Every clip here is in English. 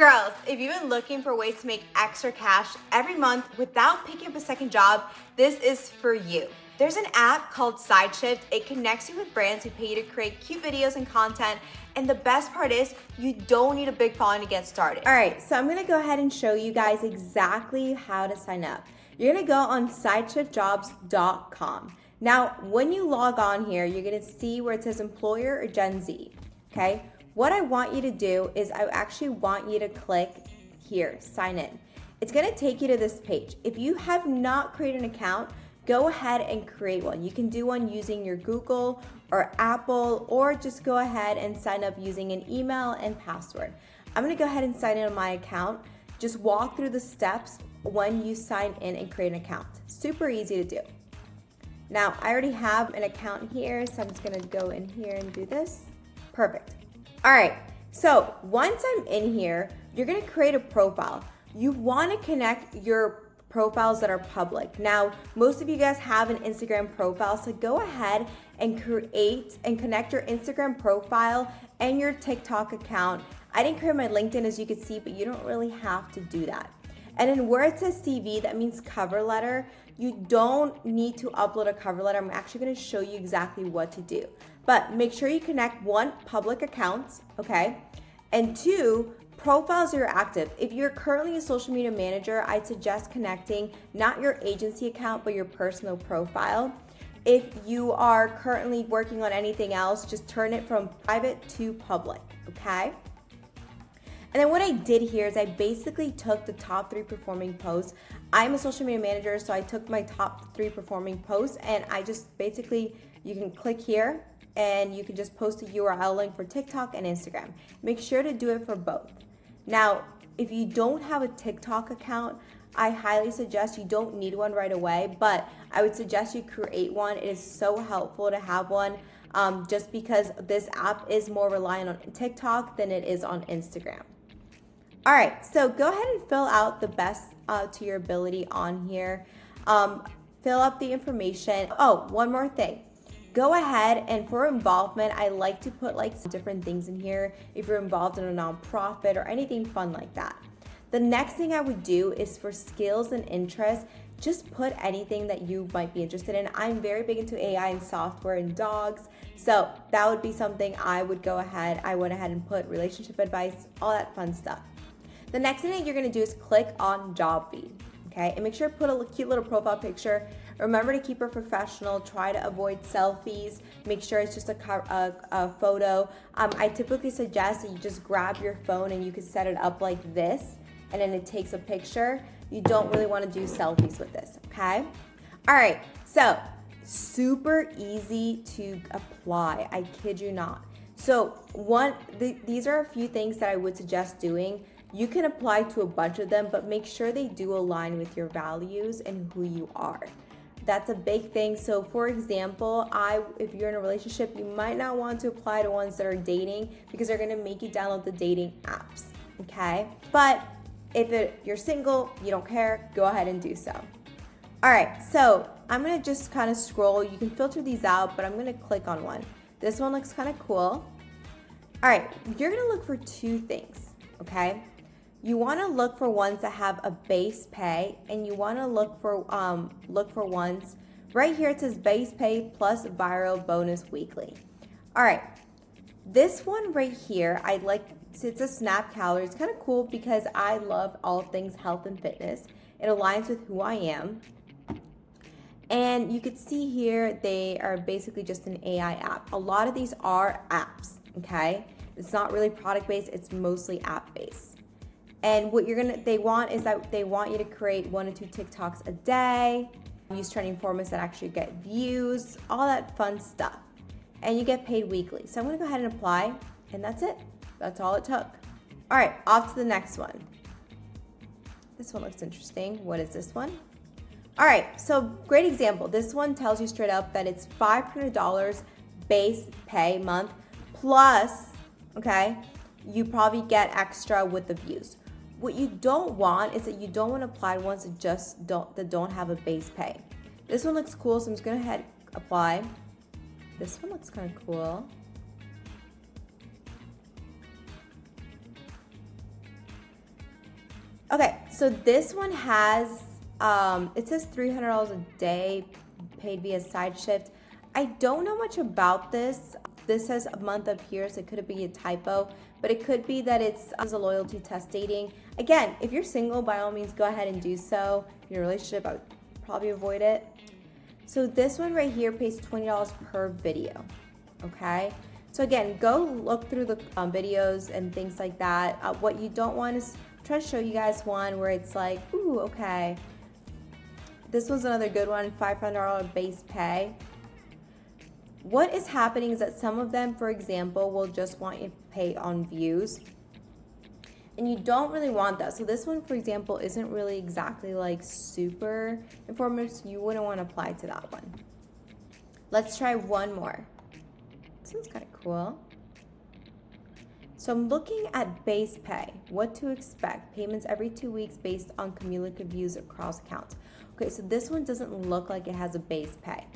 Girls, if you've been looking for ways to make extra cash every month without picking up a second job, this is for you. There's an app called SideShift. It connects you with brands who pay you to create cute videos and content. And the best part is you don't need a big following to get started. All right, so I'm gonna go ahead and show you guys exactly how to sign up. You're gonna go on sideshiftjobs.com. Now, when you log on here, you're gonna see where it says employer or Gen Z, okay? What I want you to do is I actually want you to click here, sign in. It's gonna take you to this page. If you have not created an account, go ahead and create one. You can do one using your Google or Apple, or just go ahead and sign up using an email and password. I'm gonna go ahead and sign in on my account. Just walk through the steps when you sign in and create an account. Super easy to do. Now, I already have an account here, so I'm just gonna go in here and do this. Perfect. All right, so once I'm in here, you're gonna create a profile. You wanna connect your profiles that are public. Now, most of you guys have an Instagram profile, so go ahead and create and connect your Instagram profile and your TikTok account. I didn't create my LinkedIn, as you can see, but you don't really have to do that. And then where it says CV, that means cover letter. You don't need to upload a cover letter. I'm actually gonna show you exactly what to do. But make sure you connect one, public accounts, okay? And two, profiles are active. If you're currently a social media manager, I'd suggest connecting not your agency account, but your personal profile. If you are currently working on anything else, just turn it from private to public, okay? And then what I did here is I basically took the top 3 performing posts. I'm a social media manager, so I took my top 3 performing posts, and I just basically, you can click here and you can just post a URL link for TikTok and Instagram. Make sure to do it for both. Now, if you don't have a TikTok account, I highly suggest, you don't need one right away, but I would suggest you create one. It is so helpful to have one, just because this app is more reliant on TikTok than it is on Instagram. All right, so go ahead and fill out the best to your ability on here. Fill up the information. Oh, one more thing. Go ahead and for involvement, I like to put like some different things in here if you're involved in a nonprofit or anything fun like that. The next thing I would do is for skills and interests, just put anything that you might be interested in. I'm very big into AI and software and dogs, so that would be something I would go ahead. I went ahead and put relationship advice, all that fun stuff. The next thing that you're gonna do is click on job feed, okay? And make sure to put a cute little profile picture. Remember to keep it professional. Try to avoid selfies. Make sure it's just a photo. I typically suggest that you just grab your phone and you can set it up like this, and then it takes a picture. You don't really want to do selfies with this, okay? All right, so super easy to apply. I kid you not. So these are a few things that I would suggest doing. You can apply to a bunch of them, but make sure they do align with your values and who you are. That's a big thing. So for example, if you're in a relationship, you might not want to apply to ones that are dating because they're gonna make you download the dating apps, okay? But if you're single, you don't care, go ahead and do so. All right, so I'm gonna just kind of scroll. You can filter these out, but I'm gonna click on one. This one looks kind of cool. All right, you're gonna look for 2 things, okay? You want to look for ones that have a base pay, and you want to look for ones right here. It says base pay plus viral bonus weekly. All right, this one right here, I like. It's a snap calorie. It's kind of cool because I love all things health and fitness. It aligns with who I am. And you could see here they are basically just an AI app. A lot of these are apps, okay? It's not really product based. It's mostly app based. And what they want you to create 1 to 2 TikToks a day, use trending formats that actually get views, all that fun stuff. And you get paid weekly. So I'm gonna go ahead and apply, and that's it. That's all it took. All right, off to the next one. This one looks interesting. What is this one? All right, so great example. This one tells you straight up that it's $500 base pay month plus, okay, you probably get extra with the views. What you don't want is that you don't want to apply to ones that don't have a base pay. This one looks cool, so I'm just gonna head apply. This one looks kind of cool. Okay, so this one has, it says $300 a day paid via SideShift. I don't know much about this. This says a month up here, so it could be a typo, but it could be that it's a loyalty test dating. Again, if you're single, by all means, go ahead and do so. If you're in a relationship, I would probably avoid it. So this one right here pays $20 per video, okay? So again, go look through the videos and things like that. What you don't want is try to show you guys one where it's like, ooh, okay. This one's another good one, $500 base pay. What is happening is that some of them, for example, will just want you to pay on views. And you don't really want that. So this one, for example, isn't really exactly like super informative, so you wouldn't want to apply to that one. Let's try one more. This one's kind of cool. So I'm looking at base pay, what to expect. Payments every 2 weeks based on cumulative views across accounts. Okay, so this one doesn't look like it has a base pay.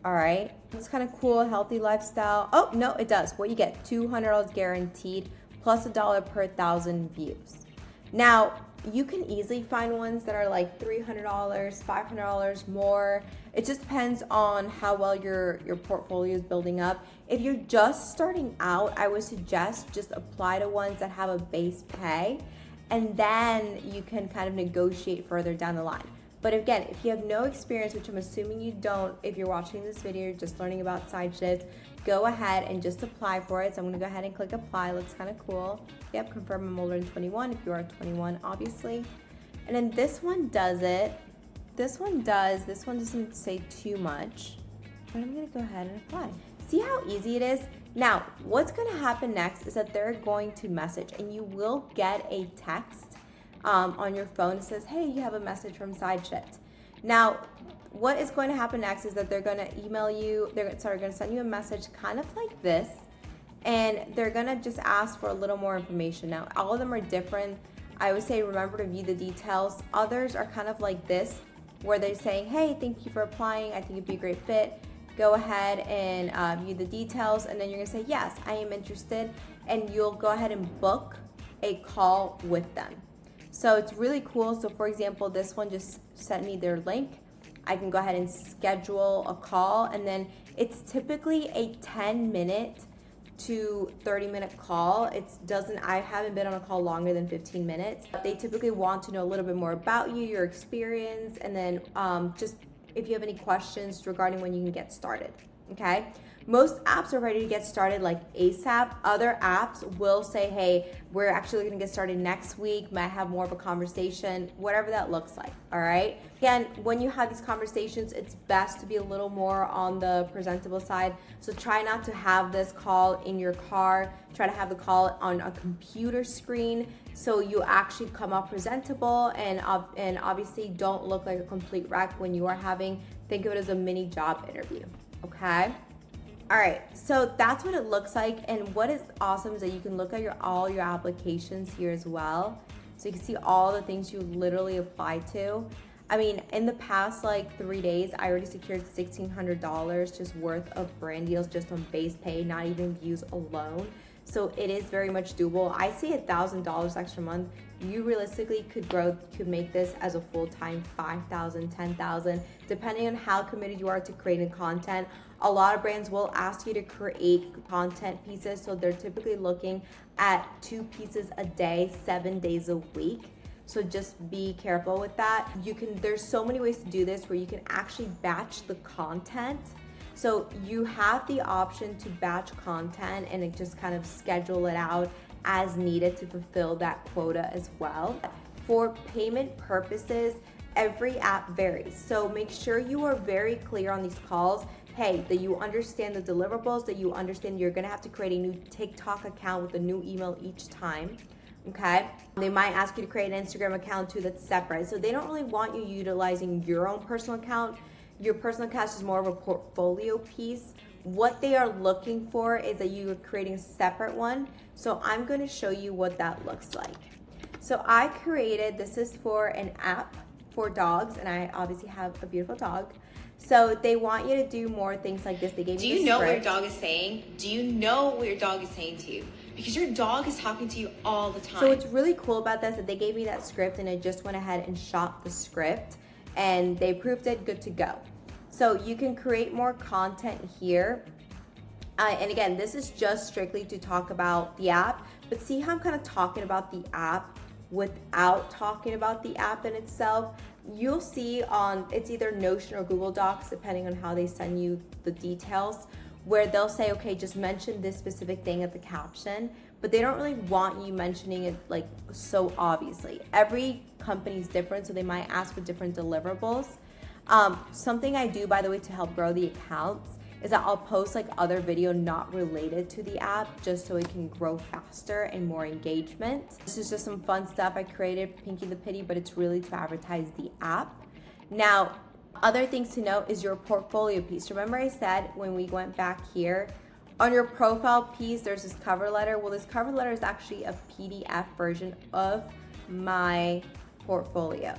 All right, it's kind of cool, healthy lifestyle. Oh, no, it does. What you get, $200 guaranteed plus $1 per 1,000 views. Now, you can easily find ones that are like $300, $500 more. It just depends on how well your portfolio is building up. If you're just starting out, I would suggest just apply to ones that have a base pay, and then you can kind of negotiate further down the line. But again, if you have no experience, which I'm assuming you don't, if you're watching this video, you're just learning about SideShift, go ahead and just apply for it. So I'm gonna go ahead and click apply. Looks kind of cool. Yep, confirm I'm older than 21 if you are 21, obviously. And then this one does it. This one doesn't say too much, but I'm gonna go ahead and apply. See how easy it is? Now, what's gonna happen next is that they're going to message, and you will get a text on your phone. It says, hey, you have a message from SideShift. Now, what is going to happen next is that they're going to email you, they're going to send you a message kind of like this, and they're going to just ask for a little more information. Now, all of them are different. I would say remember to view the details. Others are kind of like this, where they're saying, hey, thank you for applying. I think it'd be a great fit. Go ahead and view the details, and then you're going to say, yes, I am interested, and you'll go ahead and book a call with them. So it's really cool. So for example, this one just sent me their link. I can go ahead and schedule a call, and then it's typically a 10-minute to 30-minute call. I haven't been on a call longer than 15 minutes. They typically want to know a little bit more about you, your experience, and then just if you have any questions regarding when you can get started, okay? Most apps are ready to get started like ASAP. Other apps will say, hey, we're actually gonna get started next week, might have more of a conversation, whatever that looks like, all right? Again, when you have these conversations, it's best to be a little more on the presentable side. So try not to have this call in your car. Try to have the call on a computer screen so you actually come up presentable, and obviously don't look like a complete wreck when you are having, think of it as a mini job interview, okay? All right, so that's what it looks like, and what is awesome is that you can look at all your applications here as well. So you can see all the things you literally apply to. I mean, in the past like 3 days, I already secured $1,600 just worth of brand deals just on base pay, not even views alone. So it is very much doable. I see $1,000 extra month. You realistically could make this as a full-time $5,000, $10,000, depending on how committed you are to creating content. A lot of brands will ask you to create content pieces, so they're typically looking at 2 pieces a day, 7 days a week. So just be careful with that. There's so many ways to do this where you can actually batch the content. So you have the option to batch content and just kind of schedule it out as needed to fulfill that quota as well. For payment purposes, every app varies. So make sure you are very clear on these calls. Hey, that you understand the deliverables, that you understand you're gonna have to create a new TikTok account with a new email each time. Okay, they might ask you to create an Instagram account too that's separate. So they don't really want you utilizing your own personal account. Your personal account is more of a portfolio piece. What they are looking for is that you are creating a separate one. So I'm going to show you what that looks like. So I created, this is for an app for dogs, and I obviously have a beautiful dog. So they want you to do more things like this. They gave Do you you know what your script. dog is saying? Do you know what your dog is saying to you? Because your dog is talking to you all the time. So what's really cool about this is that they gave me that script and I just went ahead and shot the script and they approved it, good to go. So you can create more content here. And again, this is just strictly to talk about the app, but see how I'm kind of talking about the app without talking about the app in itself. You'll see on, it's either Notion or Google Docs, depending on how they send you the details, where they'll say, okay, just mention this specific thing at the caption, but they don't really want you mentioning it like so obviously. Every company's different, so they might ask for different deliverables. Something I do, by the way, to help grow the accounts is that I'll post like other video not related to the app just so it can grow faster and more engagement. This is just some fun stuff I created, Pinky the Pity, but it's really to advertise the app. Now, other things to note is your portfolio piece. Remember I said when we went back here, on your profile piece, there's this cover letter. Well, this cover letter is actually a PDF version of my portfolio.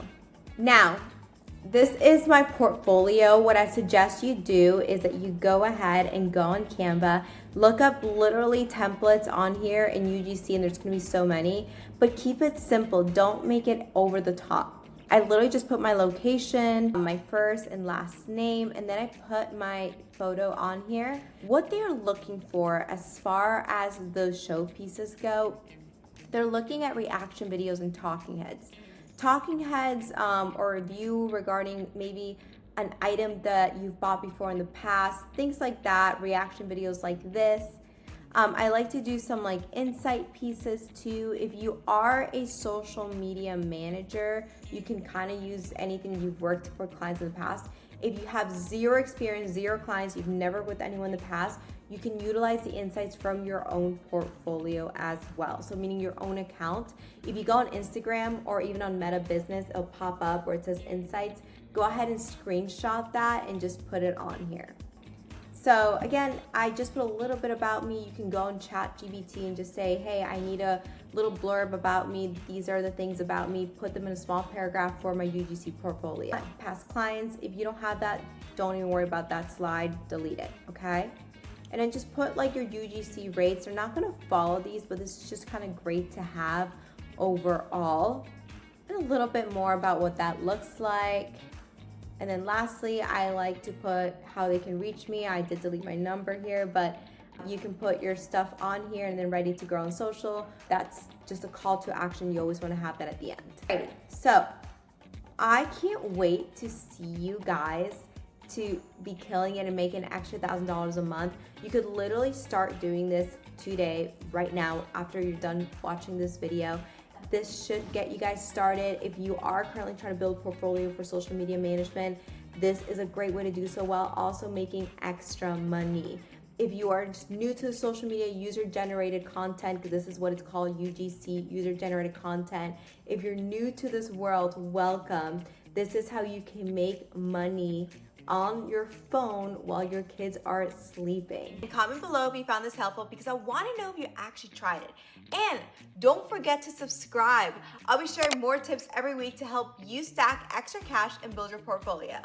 Now, this is my portfolio. What I suggest you do is that you go ahead and go on Canva, look up literally templates on here in UGC, and there's gonna be so many, but keep it simple. Don't make it over the top. I literally just put my location, my first and last name, and then I put my photo on here. What they are looking for as far as those show pieces go, they're looking at reaction videos and talking heads. Talking heads or review regarding maybe an item that you've bought before in the past, things like that, reaction videos like this. I like to do some like insight pieces too. If you are a social media manager, you can kind of use anything you've worked for clients in the past. If you have zero experience, zero clients, you've never worked with anyone in the past, you can utilize the insights from your own portfolio as well. So meaning your own account. If you go on Instagram or even on Meta Business, it'll pop up where it says insights. Go ahead and screenshot that and just put it on here. So again, I just put a little bit about me. You can go on ChatGPT and just say, hey, I need a little blurb about me. These are the things about me. Put them in a small paragraph for my UGC portfolio. Past clients, if you don't have that, don't even worry about that slide, delete it, okay? And then just put like your UGC rates. They're not gonna follow these, but this is just kind of great to have overall. And a little bit more about what that looks like. And then lastly, I like to put how they can reach me. I did delete my number here, but you can put your stuff on here and then ready to grow on social. That's just a call to action. You always want to have that at the end. Alrighty, so I can't wait to see you guys to be killing it and making an extra $1,000 a month. You could literally start doing this today, right now, after you're done watching this video. This should get you guys started. If you are currently trying to build a portfolio for social media management, this is a great way to do so while also making extra money. If you are just new to social media, user-generated content, because this is what it's called, UGC, user-generated content. If you're new to this world, welcome. This is how you can make money on your phone while your kids are sleeping. And comment below if you found this helpful because I want to know if you actually tried it. And don't forget to subscribe. I'll be sharing more tips every week to help you stack extra cash and build your portfolio.